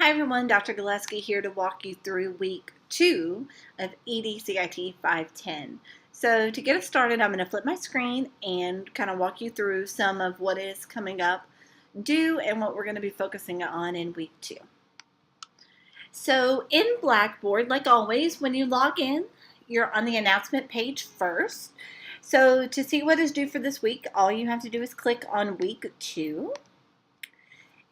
Hi everyone, Dr. Gillespie here to walk you through week 2 of EDCIT 510. So to get us started, I'm going to flip my screen and kind of walk you through some of what is coming up due and what we're going to be focusing on in week 2. So in Blackboard, like always, when you log in, you're on the announcement page first. So to see what is due for this week, all you have to do is click on week 2.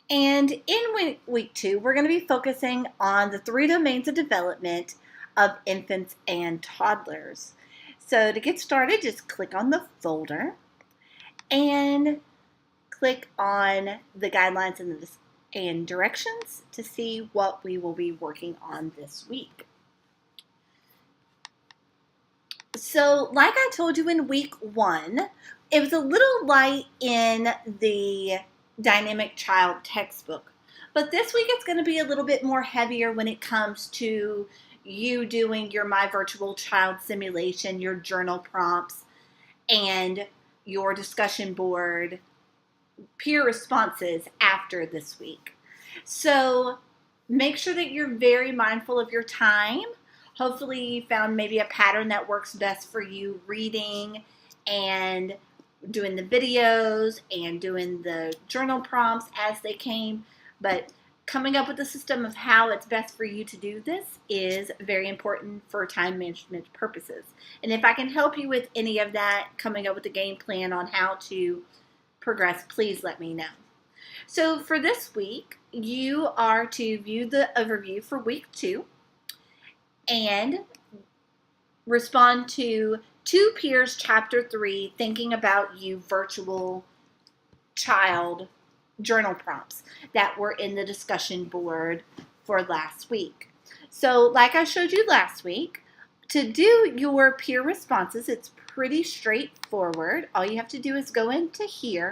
And in week 2, we're going to be focusing on the 3 domains of development of infants and toddlers. So to get started, just click on the folder and click on the guidelines and directions to see what we will be working on this week. So like I told you in week 1, it was a little light in the dynamic child textbook, but this week it's going to be a little bit more heavier when it comes to you doing your My Virtual Child simulation, your journal prompts, and your discussion board peer responses after this week. So make sure that you're very mindful of your time. Hopefully you found maybe a pattern that works best for you, reading and doing the videos and doing the journal prompts as they came, but coming up with a system of how it's best for you to do this is very important for time management purposes. And if I can help you with any of that, coming up with a game plan on how to progress, please let me know. So for this week, you are to view the overview for week 2 and respond to Two Peers Chapter 3, Thinking About You Virtual Child journal prompts that were in the discussion board for last week. So like I showed you last week, to do your peer responses, it's pretty straightforward. All you have to do is go into here,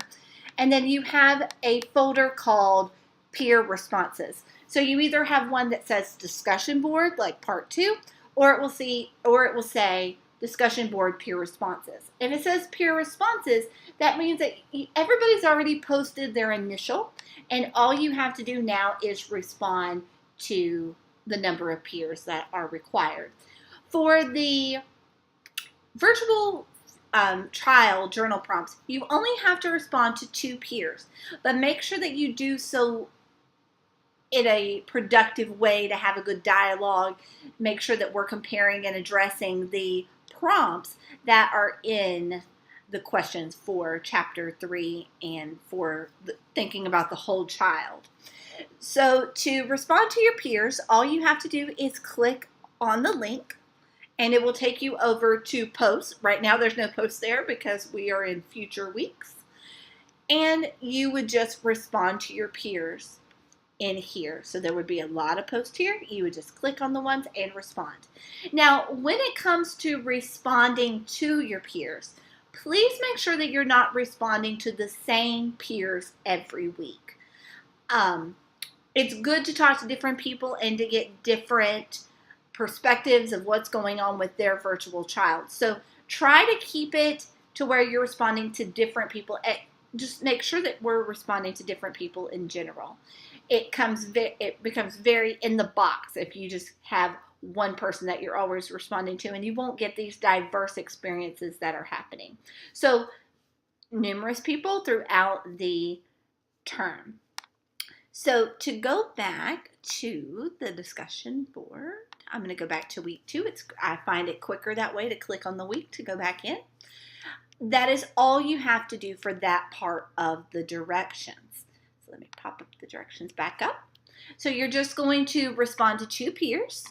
and then you have a folder called Peer Responses. So you either have one that says discussion board, like part 2, or it will say discussion board peer responses. If it says peer responses, that means that everybody's already posted their initial, and all you have to do now is respond to the number of peers that are required. For the virtual child journal prompts, you only have to respond to 2 peers, but make sure that you do so in a productive way to have a good dialogue. Make sure that we're comparing and addressing the prompts that are in the questions for chapter 3 and for thinking about the whole child. So to respond to your peers, all you have to do is click on the link and it will take you over to posts. Right now there's no post there because we are in future weeks. And you would just respond to your peers in here. So there would be a lot of posts here. You would just click on the ones and respond. Now, when it comes to responding to your peers, please make sure that you're not responding to the same peers every week. It's good to talk to different people and to get different perspectives of what's going on with their virtual child. So try to keep it to where you're responding to different people. Just make sure that we're responding to different people in general. It becomes very in the box if you just have one person that you're always responding to, and you won't get these diverse experiences that are happening. So numerous people throughout the term. So to go back to the discussion board, I'm going to go back to week 2. I find it quicker that way to click on the week to go back in. That is all you have to do for that part of the directions. Let me pop up the directions back up. So you're just going to respond to 2 peers,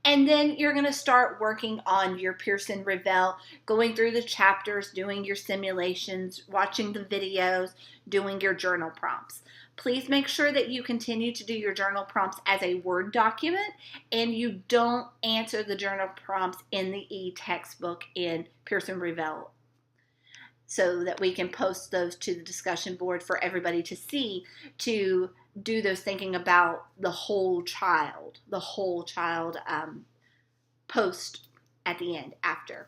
and then you're going to start working on your Pearson Revel, going through the chapters, doing your simulations, watching the videos, doing your journal prompts. Please make sure that you continue to do your journal prompts as a Word document, and you don't answer the journal prompts in the e-textbook in Pearson Revel, so that we can post those to the discussion board for everybody to see, to do those thinking about the whole child post at the end after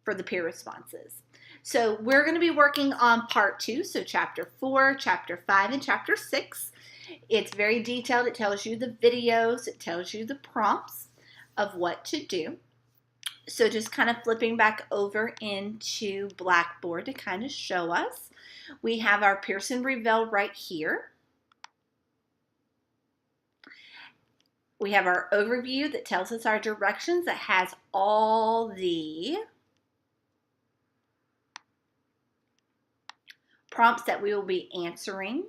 for the peer responses. So we're going to be working on part 2, so chapter 4, chapter 5, and chapter 6. It's very detailed. It tells you the videos. It tells you the prompts of what to do. So just kind of flipping back over into Blackboard to kind of show us. We have our Pearson Reveal right here. We have our overview that tells us our directions, that has all the prompts that we will be answering.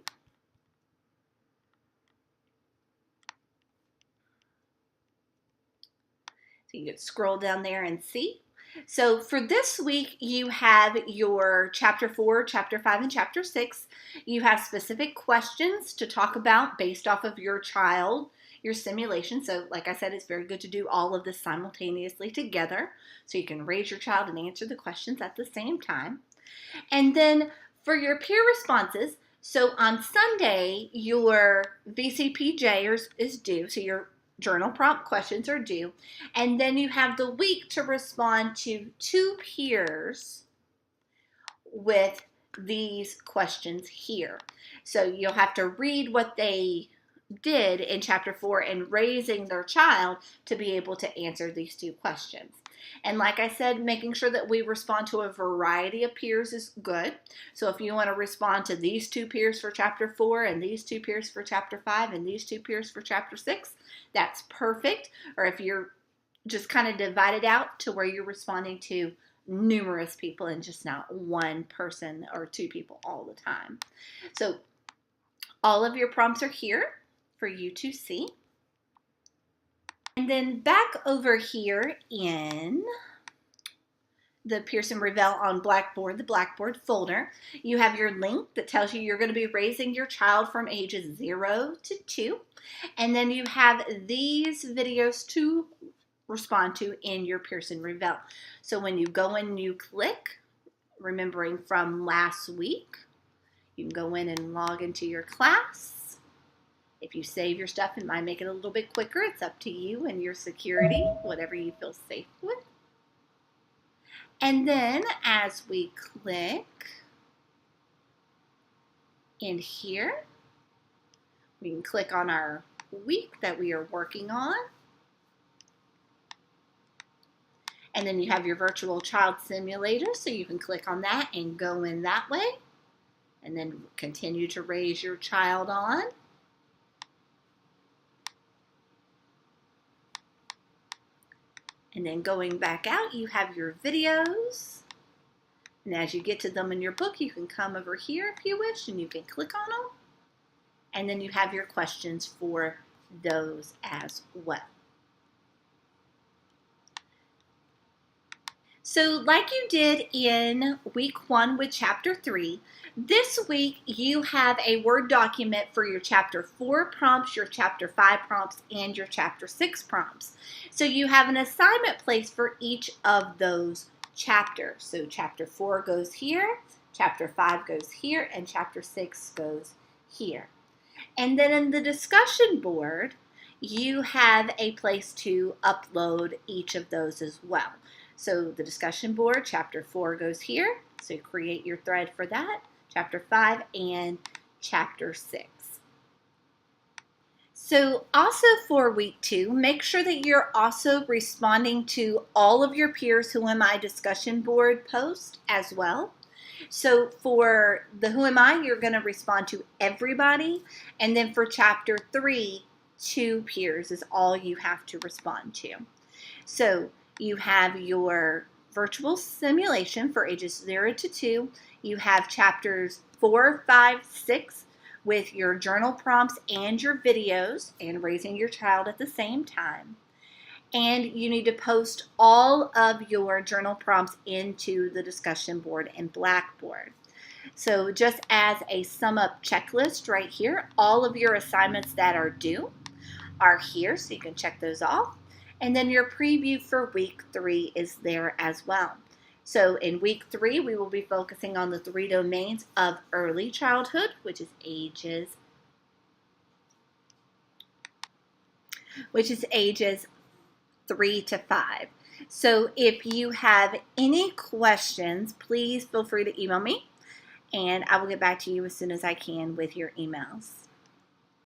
So you can scroll down there and see. So for this week, you have your Chapter 4, Chapter 5, and Chapter 6. You have specific questions to talk about based off of your child, your simulation. So like I said, it's very good to do all of this simultaneously together so you can raise your child and answer the questions at the same time. And then for your peer responses, so on Sunday, your VCPJ is due, so your journal prompt questions are due, and then you have the week to respond to 2 peers with these questions here. So you'll have to read what they did in Chapter 4 and raising their child to be able to answer these 2 questions. And like I said, making sure that we respond to a variety of peers is good. So if you want to respond to these 2 peers for Chapter 4 and these 2 peers for Chapter 5 and these 2 peers for Chapter 6, that's perfect. Or if you're just kind of divided out to where you're responding to numerous people and just not one person or 2 people all the time. So all of your prompts are here for you to see. And then back over here in the Pearson Reveal on Blackboard, the Blackboard folder, you have your link that tells you you're going to be raising your child from ages 0 to 2. And then you have these videos to respond to in your Pearson Reveal. So when you go in and you click, remembering from last week, you can go in and log into your class. If you save your stuff, it might make it a little bit quicker. It's up to you and your security, whatever you feel safe with. And then as we click in here, we can click on our week that we are working on. And then you have your virtual child simulator, so you can click on that and go in that way. And then continue to raise your child on. And then going back out, you have your videos. And as you get to them in your book, you can come over here if you wish, and you can click on them. And then you have your questions for those as well. So like you did in week 1 with Chapter 3, this week you have a Word document for your Chapter 4 prompts, your Chapter 5 prompts, and your Chapter 6 prompts. So you have an assignment place for each of those chapters. So Chapter 4 goes here, Chapter 5 goes here, and Chapter 6 goes here. And then in the discussion board, you have a place to upload each of those as well. So the discussion board, Chapter 4 goes here. So create your thread for that. Chapter 5 and Chapter 6. So also for week 2, make sure that you're also responding to all of your peers Who Am I discussion board posts as well. So for the Who Am I, you're going to respond to everybody. And then for Chapter 3, 2 peers is all you have to respond to. So you have your virtual simulation for ages 0 to 2. You have Chapters 4, 5, 6 with your journal prompts and your videos and raising your child at the same time. And you need to post all of your journal prompts into the discussion board in Blackboard. So just as a sum up checklist right here, all of your assignments that are due are here, so you can check those off. And then your preview for week 3 is there as well. So in week 3, we will be focusing on the 3 domains of early childhood, which is ages 3 to 5. So if you have any questions, please feel free to email me, and I will get back to you as soon as I can with your emails.